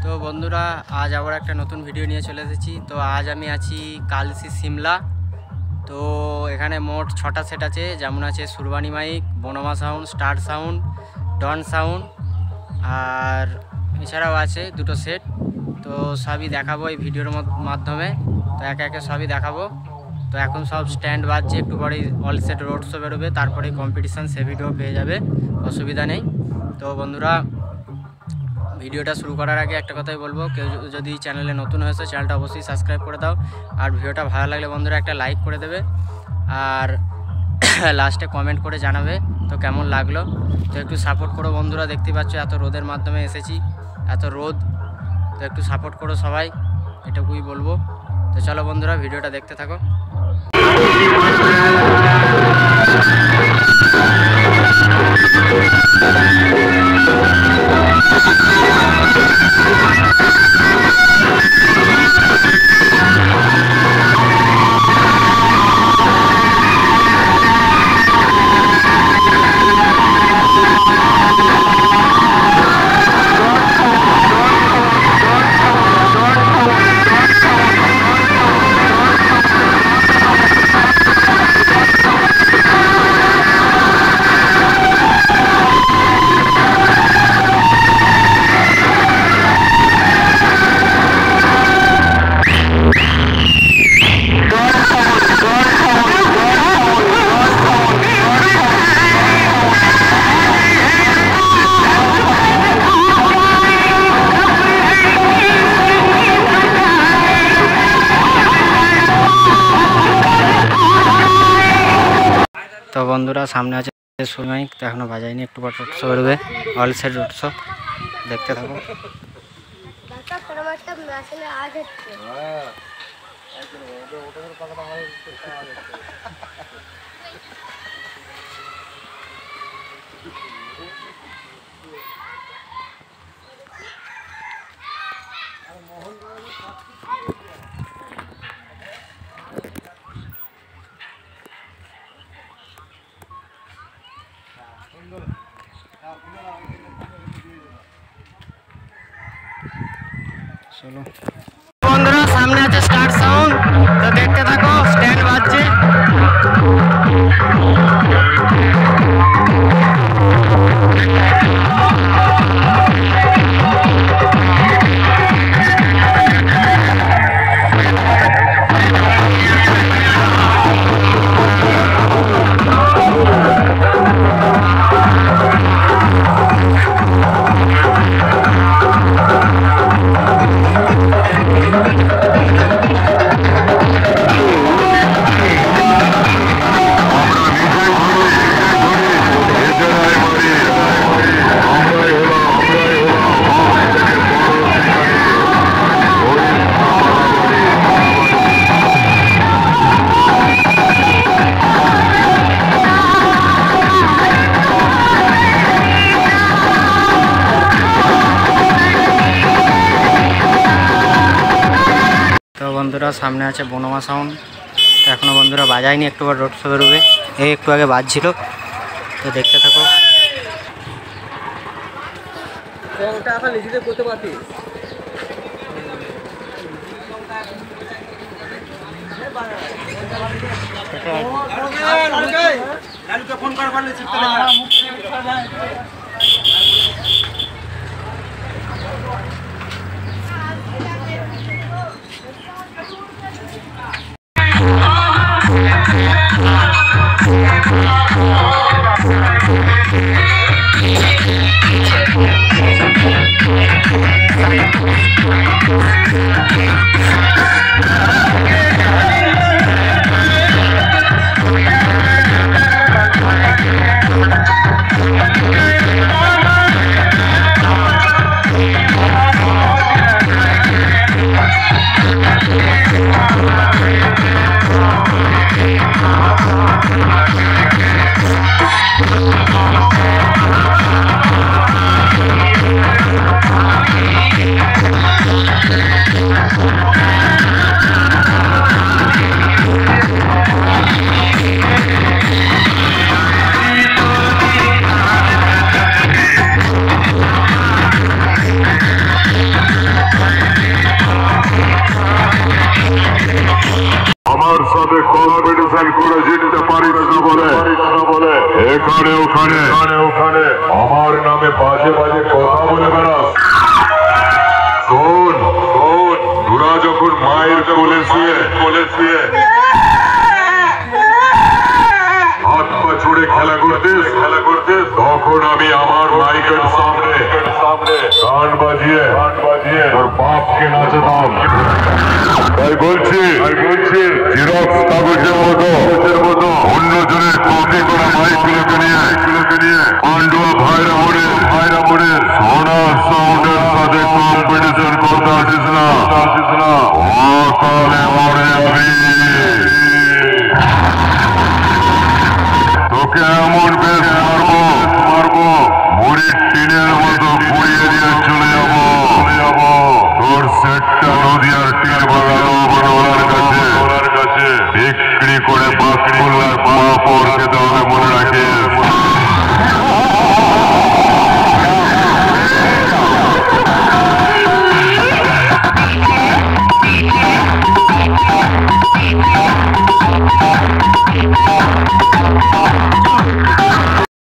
তো বন্ধুরা আজ আবার একটা নতুন ভিডিও নিয়ে চলে এসেছি। তো আজ আমি আছি কালসি সিমলা। তো এখানে মোট 6টা সেট আছে, যেমন আছে Surbani mic, বনমা sound, star sound, ডন সাউন্ড, আর এছাড়াও আছে 2টো সেট। তো সবই দেখাবো এই ভিডিওর মাধ্যমে। তো একে একে সবই দেখাবো। তো এখন সব স্ট্যান্ড বাজছে, একটু পরে অল সেট রোড শো বেরোবে, তারপরে কম্পিটিশান, সে ভিডিও পেয়ে যাবে, অসুবিধা নেই। তো বন্ধুরা ভিডিওটা শুরু করার আগে একটা কথাই বলবো, কেউ যদি চ্যানেলে নতুন হয়েছে চ্যানেলটা অবশ্যই সাবস্ক্রাইব করে দাও। আর ভিডিওটা ভালো লাগলে বন্ধুরা একটা লাইক করে দেবে, আর লাস্টে কমেন্ট করে জানাবে তো কেমন লাগলো। তো একটু সাপোর্ট করো বন্ধুরা, দেখতে পাচ্ছ এত রোদের মাধ্যমে এসেছি, এত রোদ, তো একটু সাপোর্ট করো সবাই, এটুকুই বলবো। তো চলো বন্ধুরা ভিডিওটা দেখতে থাকো। তো বন্ধুরা সামনে আছে সুরমাইক, তো এখনো বাজায়নি, একটু পর রোড শো বেরোবে, অল সাইড রোড শো, দেখতে থাকো। চলো বন্ধুরা সামনে আছে স্টার সাউন্ড, তো দেখতে থাকো, স্ট্যান্ড বাজছে। তো বন্ধুরা সামনে আছে বনমা সাউন্ড, তো এখনো বন্ধুরা বাজায়নি, একটু পর রোড শো বেরোবে, এই একটু আগে বাজছিল, তো দেখতে থাকো। ওখানে ওখানে ওখানে আমার নামে বাজে বাজে কথা বলে বেড়াস? শোন শোন, তোরা যখন মায়ের কোলে শুয়ে হাত পা ছুড়ে খেলা করতিস তখন আমি আমার মাইকের সামনে গান বাজিয়ে তোর বাপকে নাচাতাম। তাই বলছি জেরক্স কাগজের মতো অন্যজনের কপি করা মাইকগুলোকে নিয়ে পান্ডুয়া ভাইরা মোড়ে সোনা সাউন্ডের সাথে কম্পিটিশন করতে আসিস না। অকালে মরে যাবি। তোকে এমন বেশ মারবো মুড়ির টিনের মতো পুড়িয়ে দিয়ে চলে যাবো। তোর সেটটা নদীয়ার টিন বাগানো ওনার কাছে বিক্রি করে